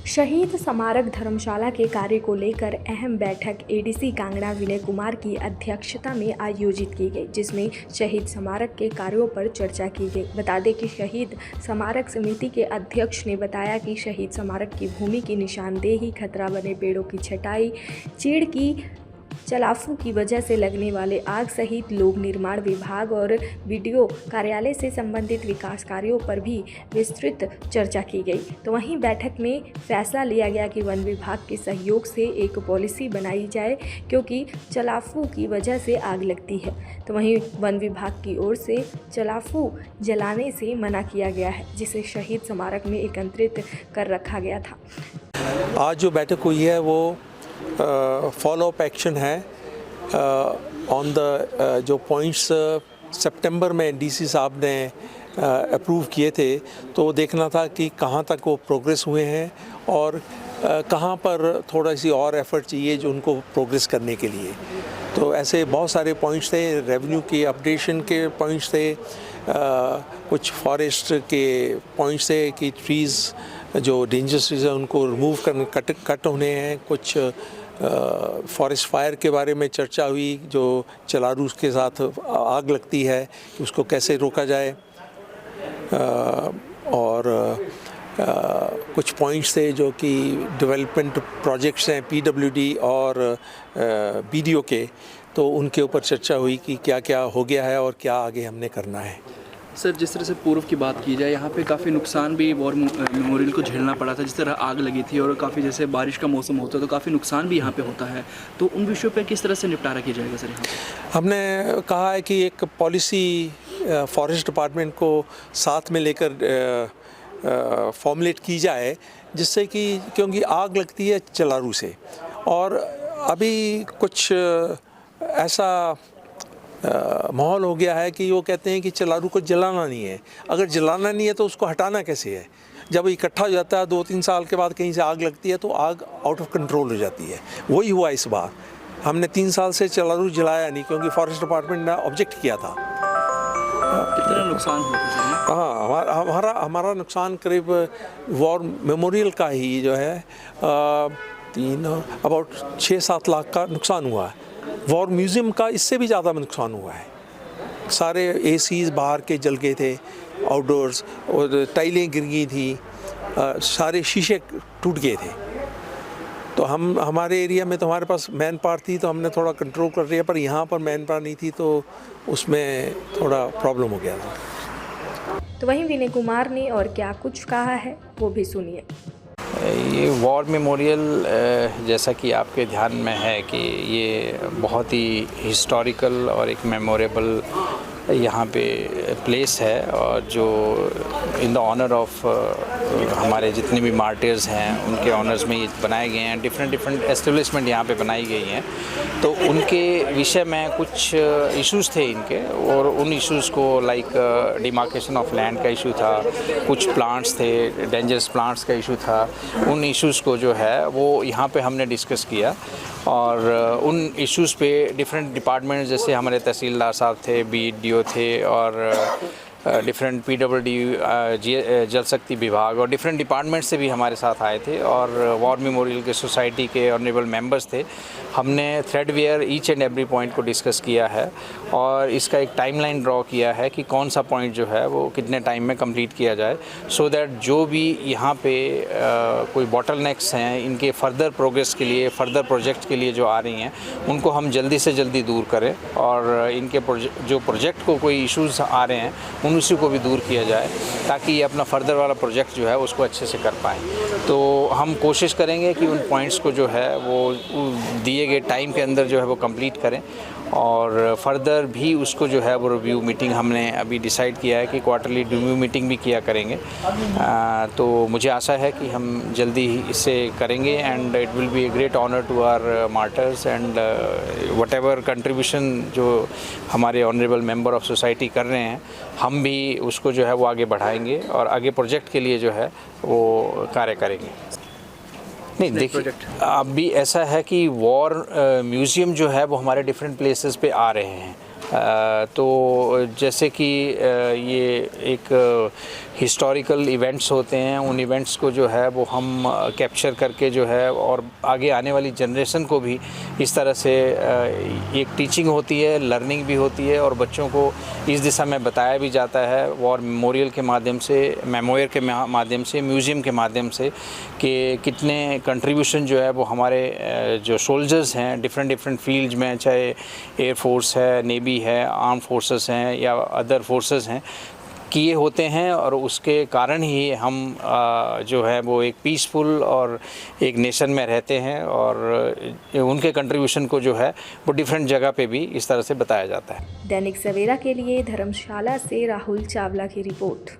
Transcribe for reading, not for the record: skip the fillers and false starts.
शहीद स्मारक धर्मशाला के कार्य को लेकर अहम बैठक एडीसी कांगड़ा विनय कुमार की अध्यक्षता में आयोजित की गई, जिसमें शहीद स्मारक के कार्यों पर चर्चा की गई। बता दें कि शहीद स्मारक समिति के अध्यक्ष ने बताया कि शहीद स्मारक की भूमि की निशानदेही, खतरा बने पेड़ों की छटाई, चीड़ की चलाफू की वजह से लगने वाले आग सहित लोक निर्माण विभाग और वीडियो कार्यालय से संबंधित विकास कार्यों पर भी विस्तृत चर्चा की गई। तो वहीं बैठक में फैसला लिया गया कि वन विभाग के सहयोग से एक पॉलिसी बनाई जाए, क्योंकि चलाफू की वजह से आग लगती है। तो वहीं वन विभाग की ओर से चलाफू जलाने से मना किया गया है, जिसे शहीद स्मारक में एकत्रित कर रखा गया था। आज जो बैठक हुई है वो फॉलो अप एक्शन है ऑन द जो पॉइंट्स सितंबर में डीसी साहब ने अप्रूव किए थे, तो देखना था कि कहाँ तक वो प्रोग्रेस हुए हैं और कहाँ पर थोड़ा सी और एफर्ट चाहिए जो उनको प्रोग्रेस करने के लिए। तो ऐसे बहुत सारे पॉइंट्स थे, रेवेन्यू के अपडेशन के पॉइंट्स थे, कुछ फॉरेस्ट के पॉइंट्स थे कि ट्रीज़ जो डेंजरस ट्रीज़ है उनको रिमूव करने कट होने हैं। कुछ फॉरेस्ट फायर के बारे में चर्चा हुई, जो चलारू के साथ आग लगती है कि उसको कैसे रोका जाए। और कुछ पॉइंट्स थे जो कि डेवलपमेंट प्रोजेक्ट्स हैं पीडब्ल्यूडी और बीडीओ के, तो उनके ऊपर चर्चा हुई कि क्या क्या हो गया है और क्या आगे हमने करना है। सर, जिस तरह से पूर्व की बात की जाए, यहाँ पे काफ़ी नुकसान भी वॉर मेमोरियल को झेलना पड़ा था। जिस तरह आग लगी थी और काफ़ी जैसे बारिश का मौसम होता है तो काफ़ी नुकसान भी यहाँ पे होता है, तो उन विषयों पे किस तरह से निपटारा किया जाएगा सर? यहाँ हमने कहा है कि एक पॉलिसी फॉरेस्ट डिपार्टमेंट को साथ में लेकर फॉर्मुलेट की जाए, जिससे कि क्योंकि आग लगती है चलारू से, और अभी कुछ ऐसा माहौल हो गया है कि वो कहते हैं कि चलारू को जलाना नहीं है। अगर जलाना नहीं है तो उसको हटाना कैसे है? जब इकट्ठा हो जाता है 2-3 साल के बाद कहीं से आग लगती है तो आग आउट ऑफ कंट्रोल हो जाती है। वही हुआ इस बार। हमने 3 साल से चलारू जलाया नहीं, क्योंकि फॉरेस्ट डिपार्टमेंट ने ऑब्जेक्ट किया था। कितना नुकसान हुआ? हाँ, हमारा नुकसान करीब वॉर मेमोरियल का ही जो है अबाउट 6-7 लाख का नुकसान हुआ है। वॉर म्यूज़ियम का इससे भी ज़्यादा नुकसान हुआ है। सारे एसीज़ बाहर के जल गए थे, आउटडोर्स, और टाइलें गिर गई थी, सारे शीशे टूट गए थे। तो हमारे एरिया में तो हमारे पास मैन पावर थी तो हमने थोड़ा कंट्रोल कर लिया, पर यहाँ पर मैन पावर नहीं थी तो उसमें थोड़ा प्रॉब्लम हो गया था। तो वहीं विनय कुमार ने और क्या कुछ कहा है वो भी सुनिए। ये वॉर मेमोरियल जैसा कि आपके ध्यान में है कि ये बहुत ही हिस्टोरिकल और एक मेमोरेबल यहाँ पे प्लेस है, और जो इन द ऑनर ऑफ हमारे जितने भी मार्टियर्स हैं उनके ऑनर्स में ये बनाए गए हैं। डिफरेंट एस्टेब्लिशमेंट यहाँ पे बनाई गई हैं, तो उनके विषय में कुछ इश्यूज़ थे इनके, और उन इश्यूज़ को लाइक डिमार्केशन ऑफ लैंड का इशू था, कुछ प्लांट्स थे, डेंजरस प्लांट्स का इशू था। उन इश्यूज़ को जो है वो यहाँ पे हमने डिस्कस किया, और उन इश्यूज़ पे डिफरेंट डिपार्टमेंट्स, जैसे हमारे तहसीलदार साहब थे, बीडीओ थे, और डिफरेंट पीडब्ल्यूडी जल शक्ति विभाग और डिफरेंट डिपार्टमेंट से भी हमारे साथ आए थे, और वॉर मेमोरियल के सोसाइटी के ऑनरेबल मेंबर्स थे। हमने थ्रेडवेयर ईच एंड एवरी पॉइंट को डिस्कस किया है, और इसका एक टाइमलाइन ड्रॉ किया है कि कौन सा पॉइंट जो है वो कितने टाइम में कंप्लीट किया जाए, सो दैट जो भी यहाँ पे कोई बॉटलनेक्स हैं इनके फर्दर प्रोग्रेस के लिए, फर्दर प्रोजेक्ट के लिए जो आ रही हैं, उनको हम जल्दी से जल्दी दूर करें, और इनके जो प्रोजेक्ट को कोई इश्यूज़ आ रहे हैं उन इशू को भी दूर किया जाए, ताकि ये अपना फर्दर वाला प्रोजेक्ट जो है उसको अच्छे से कर पाएँ। तो हम कोशिश करेंगे कि उन पॉइंट्स को जो है वो दिए गए टाइम के अंदर जो है वो कंप्लीट करें, और फर्दर भी उसको जो है वो रिव्यू मीटिंग हमने अभी डिसाइड किया है कि क्वार्टरली रिव्यू मीटिंग भी किया करेंगे। तो मुझे आशा है कि हम जल्दी ही इसे करेंगे, and it will be a great honour to our martyrs, and whatever contribution जो हमारे ऑनरेबल मेंबर ऑफ सोसाइटी कर रहे हैं, हम भी उसको जो है वो आगे बढ़ाएंगे और आगे प्रोजेक्ट के लिए जो है वो कार्य करेंगे। नहीं, देखिए, अब भी ऐसा है कि वॉर म्यूज़ियम जो है वो हमारे डिफरेंट प्लेसेस पे आ रहे हैं, तो जैसे कि ये एक हिस्टोरिकल इवेंट्स होते हैं, उन इवेंट्स को जो है वो हम कैप्चर करके जो है और आगे आने वाली जनरेशन को भी इस तरह से एक टीचिंग होती है, लर्निंग भी होती है और बच्चों को इस दिशा में बताया भी जाता है वॉर मेमोरियल के माध्यम से, मेमोयर के माध्यम से, म्यूज़ियम के माध्यम से कि कितने कंट्रीब्यूशन जो है वो हमारे जो सोल्जर्स हैं डिफरेंट फील्ड्स में, चाहे एयर फोर्स है, नेवी है, आर्म फोर्सेस हैं या अदर फोर्सेस हैं, किए होते हैं और उसके कारण ही हम जो है वो एक पीसफुल और एक नेशन में रहते हैं और उनके कंट्रीब्यूशन को जो है वो डिफरेंट जगह पे भी इस तरह से बताया जाता है। दैनिक सवेरा के लिए धर्मशाला से राहुल चावला की रिपोर्ट।